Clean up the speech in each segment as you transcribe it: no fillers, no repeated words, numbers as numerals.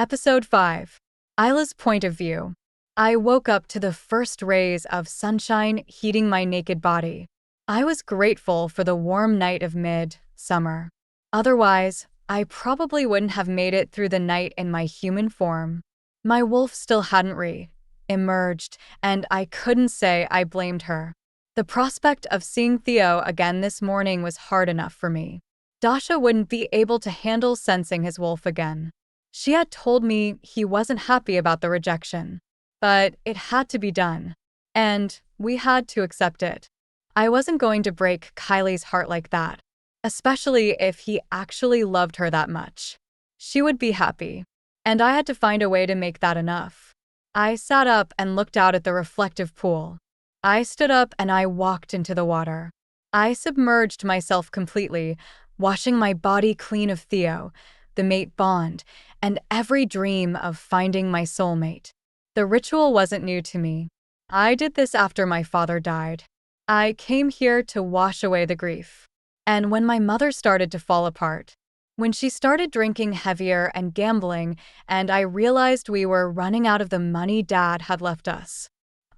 Episode 5. Ayla's Point of View. I woke up to the first rays of sunshine heating my naked body. I was grateful for the warm night of mid-summer. Otherwise, I probably wouldn't have made it through the night in my human form. My wolf still hadn't re-emerged, and I couldn't say I blamed her. The prospect of seeing Theo again this morning was hard enough for me. Dasha wouldn't be able to handle sensing his wolf again. She had told me he wasn't happy about the rejection, but it had to be done, and we had to accept it. I wasn't going to break Kylie's heart like that, especially if he actually loved her that much. She would be happy, and I had to find a way to make that enough. I sat up and looked out at the reflective pool. I stood up and I walked into the water. I submerged myself completely, washing my body clean of Theo, the mate bond, and every dream of finding my soulmate. The ritual wasn't new to me. I did this after my father died. I came here to wash away the grief. And when my mother started to fall apart, when she started drinking heavier and gambling, and I realized we were running out of the money Dad had left us,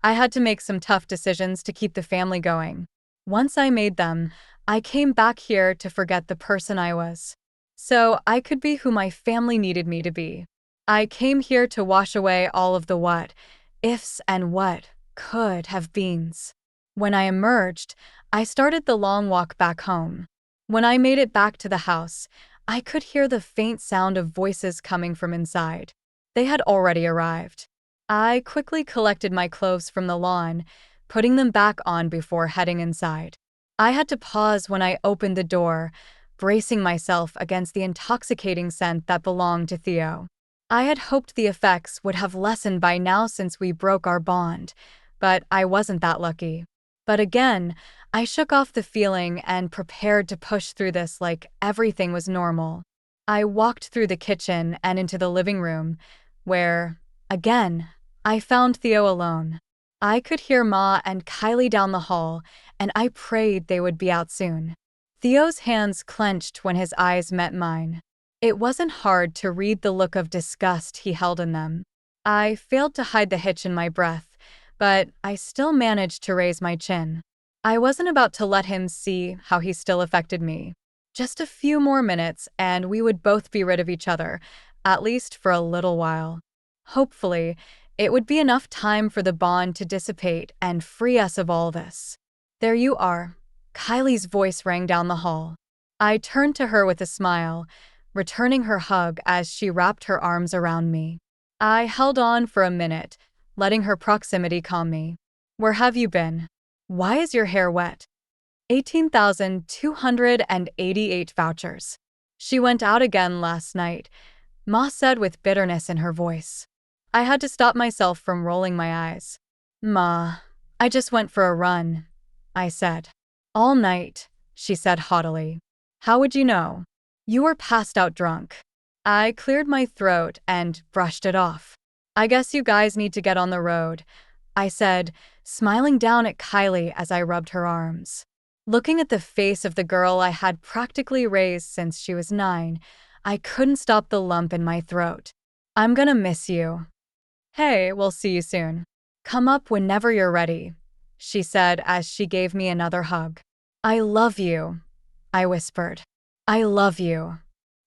I had to make some tough decisions to keep the family going. Once I made them, I came back here to forget the person I was, so I could be who my family needed me to be. I came here to wash away all of the what ifs and what could have beens. When I emerged, I started the long walk back home. When I made it back to the house, I could hear the faint sound of voices coming from inside. They had already arrived. I quickly collected my clothes from the lawn, putting them back on before heading inside. I had to pause when I opened the door, bracing myself against the intoxicating scent that belonged to Theo. I had hoped the effects would have lessened by now since we broke our bond, but I wasn't that lucky. But again, I shook off the feeling and prepared to push through this like everything was normal. I walked through the kitchen and into the living room, where, again, I found Theo alone. I could hear Ma and Kylie down the hall, and I prayed they would be out soon. Theo's hands clenched when his eyes met mine. It wasn't hard to read the look of disgust he held in them. I failed to hide the hitch in my breath, but I still managed to raise my chin. I wasn't about to let him see how he still affected me. Just a few more minutes and we would both be rid of each other, at least for a little while. Hopefully, it would be enough time for the bond to dissipate and free us of all this. There you are. Kylie's voice rang down the hall. I turned to her with a smile, returning her hug as she wrapped her arms around me. I held on for a minute, letting her proximity calm me. Where have you been? Why is your hair wet? 18,288 vouchers. She went out again last night, Ma said with bitterness in her voice. I had to stop myself from rolling my eyes. Ma, I just went for a run, I said. All night, she said haughtily. How would you know? You were passed out drunk. I cleared my throat and brushed it off. I guess you guys need to get on the road, I said, smiling down at Kylie as I rubbed her arms. Looking at the face of the girl I had practically raised since she was 9, I couldn't stop the lump in my throat. I'm gonna miss you. Hey, we'll see you soon. Come up whenever you're ready, she said as she gave me another hug. I love you, I whispered. I love you.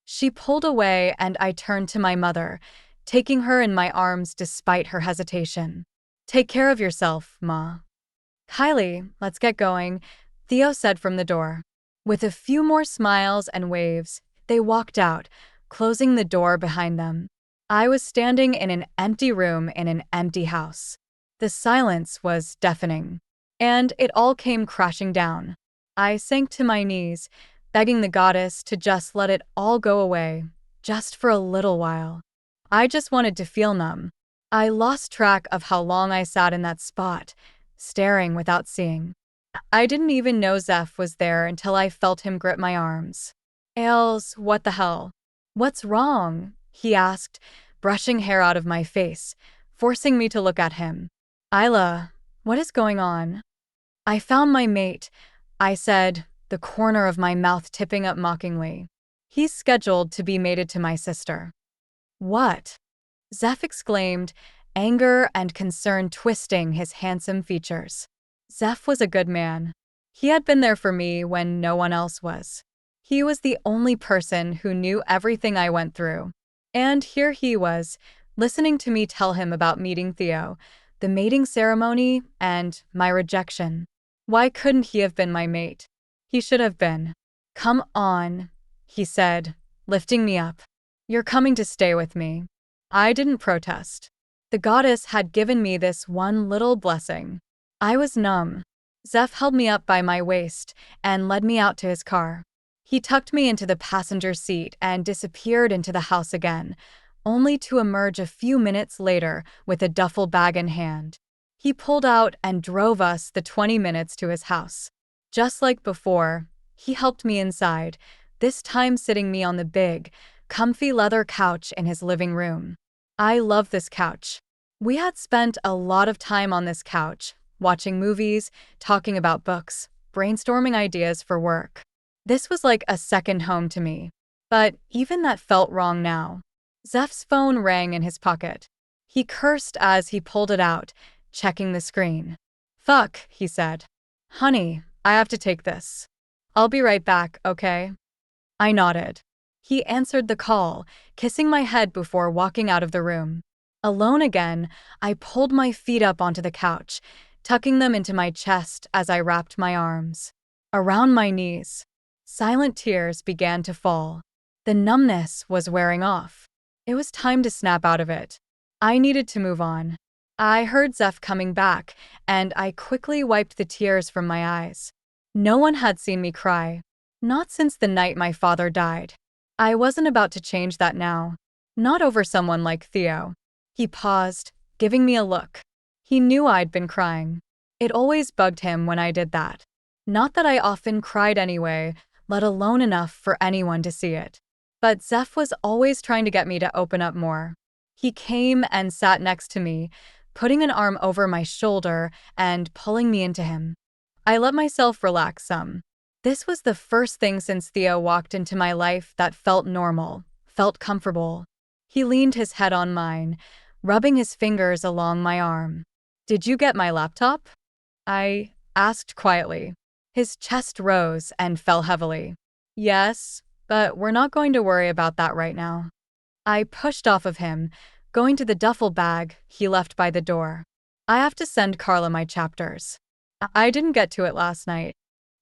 She pulled away and I turned to my mother, taking her in my arms despite her hesitation. Take care of yourself, Ma. Kylie, let's get going, Theo said from the door. With a few more smiles and waves, they walked out, closing the door behind them. I was standing in an empty room in an empty house. The silence was deafening, and it all came crashing down. I sank to my knees, begging the goddess to just let it all go away, just for a little while. I just wanted to feel numb. I lost track of how long I sat in that spot, staring without seeing. I didn't even know Zeph was there until I felt him grip my arms. Ailes, what the hell? What's wrong? He asked, brushing hair out of my face, forcing me to look at him. Ayla, what is going on? I found my mate, I said, the corner of my mouth tipping up mockingly. He's scheduled to be mated to my sister. What? Zeph exclaimed, anger and concern twisting his handsome features. Zeph was a good man. He had been there for me when no one else was. He was the only person who knew everything I went through. And here he was, listening to me tell him about meeting Theo, the mating ceremony, and my rejection. Why couldn't he have been my mate? He should have been. Come on, he said, lifting me up. You're coming to stay with me. I didn't protest. The goddess had given me this one little blessing. I was numb. Zeph held me up by my waist and led me out to his car. He tucked me into the passenger seat and disappeared into the house again, only to emerge a few minutes later with a duffel bag in hand. He pulled out and drove us the 20 minutes to his house. Just like before, he helped me inside, this time sitting me on the big, comfy leather couch in his living room. I love this couch. We had spent a lot of time on this couch, watching movies, talking about books, brainstorming ideas for work. This was like a second home to me. But even that felt wrong now. Zeph's phone rang in his pocket. He cursed as he pulled it out, checking the screen. Fuck, he said. Honey, I have to take this. I'll be right back, okay? I nodded. He answered the call, kissing my head before walking out of the room. Alone again, I pulled my feet up onto the couch, tucking them into my chest as I wrapped my arms around my knees. Silent tears began to fall. The numbness was wearing off. It was time to snap out of it. I needed to move on. I heard Zeph coming back, and I quickly wiped the tears from my eyes. No one had seen me cry. Not since the night my father died. I wasn't about to change that now. Not over someone like Theo. He paused, giving me a look. He knew I'd been crying. It always bugged him when I did that. Not that I often cried anyway, let alone enough for anyone to see it. But Zeph was always trying to get me to open up more. He came and sat next to me, putting an arm over my shoulder and pulling me into him. I let myself relax some. This was the first thing since Theo walked into my life that felt normal, felt comfortable. He leaned his head on mine, rubbing his fingers along my arm. Did you get my laptop? I asked quietly. His chest rose and fell heavily. Yes, but we're not going to worry about that right now. I pushed off of him, going to the duffel bag he left by the door. I have to send Carla my chapters. I didn't get to it last night.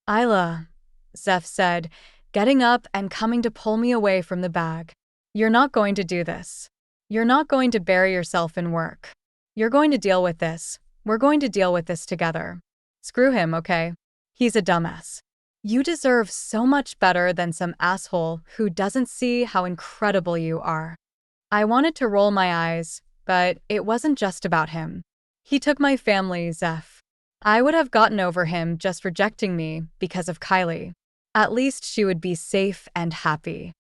Ayla, Zeph said, getting up and coming to pull me away from the bag. You're not going to do this. You're not going to bury yourself in work. You're going to deal with this. We're going to deal with this together. Screw him, okay? He's a dumbass. You deserve so much better than some asshole who doesn't see how incredible you are. I wanted to roll my eyes, but it wasn't just about him. He took my family, Zeph. I would have gotten over him just rejecting me because of Kylie. At least she would be safe and happy.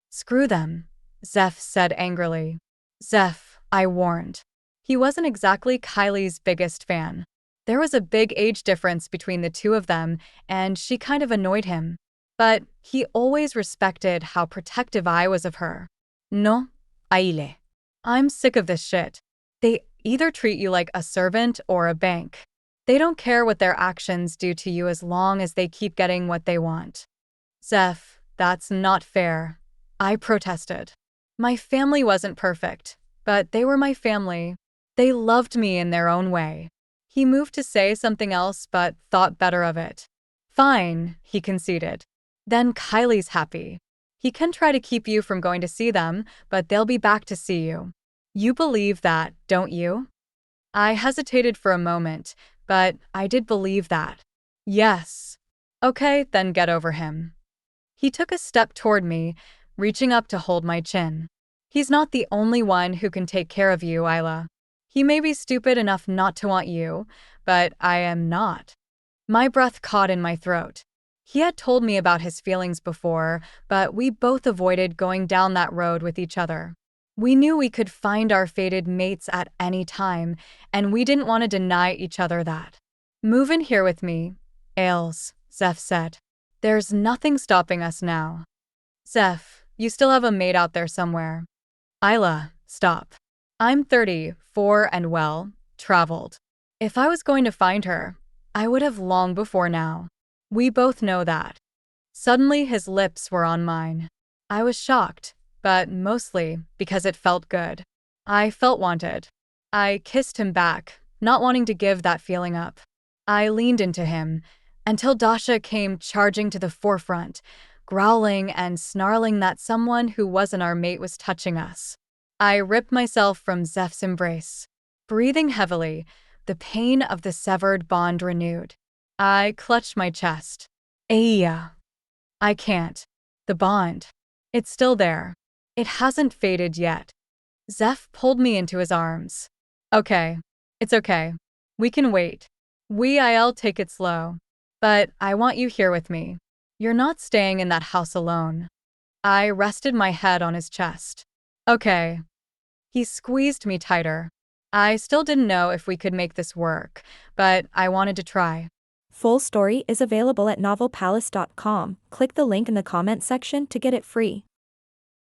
Screw them, Zeph said angrily. Zeph, I warned. He wasn't exactly Kylie's biggest fan. There was a big age difference between the two of them, and she kind of annoyed him. But he always respected how protective I was of her. No, Ayla. I'm sick of this shit. They either treat you like a servant or a bank. They don't care what their actions do to you as long as they keep getting what they want. Zeph, that's not fair. I protested. My family wasn't perfect, but they were my family. They loved me in their own way. He moved to say something else but thought better of it. Fine, he conceded. Then Kylie's happy. He can try to keep you from going to see them, but they'll be back to see you. You believe that, don't you? I hesitated for a moment, but I did believe that. Yes. Okay, then get over him. He took a step toward me, reaching up to hold my chin. He's not the only one who can take care of you, Ayla. He may be stupid enough not to want you, but I am not. My breath caught in my throat. He had told me about his feelings before, but we both avoided going down that road with each other. We knew we could find our fated mates at any time, and we didn't want to deny each other that. Move in here with me, Ailes, Zeph said. There's nothing stopping us now. Zeph, you still have a mate out there somewhere. Ayla, stop. I'm 34 and well, traveled. If I was going to find her, I would have long before now. We both know that. Suddenly his lips were on mine. I was shocked, but mostly because it felt good. I felt wanted. I kissed him back, not wanting to give that feeling up. I leaned into him until Dasha came charging to the forefront, growling and snarling that someone who wasn't our mate was touching us. I ripped myself from Zeph's embrace. Breathing heavily, the pain of the severed bond renewed. I clutched my chest. Ayla. I can't. The bond. It's still there. It hasn't faded yet. Zeph pulled me into his arms. Okay. It's okay. We can wait. I'll take it slow. But I want you here with me. You're not staying in that house alone. I rested my head on his chest. Okay. He squeezed me tighter. I still didn't know if we could make this work, but I wanted to try. Full story is available at novelpalace.com. Click the link in the comment section to get it free.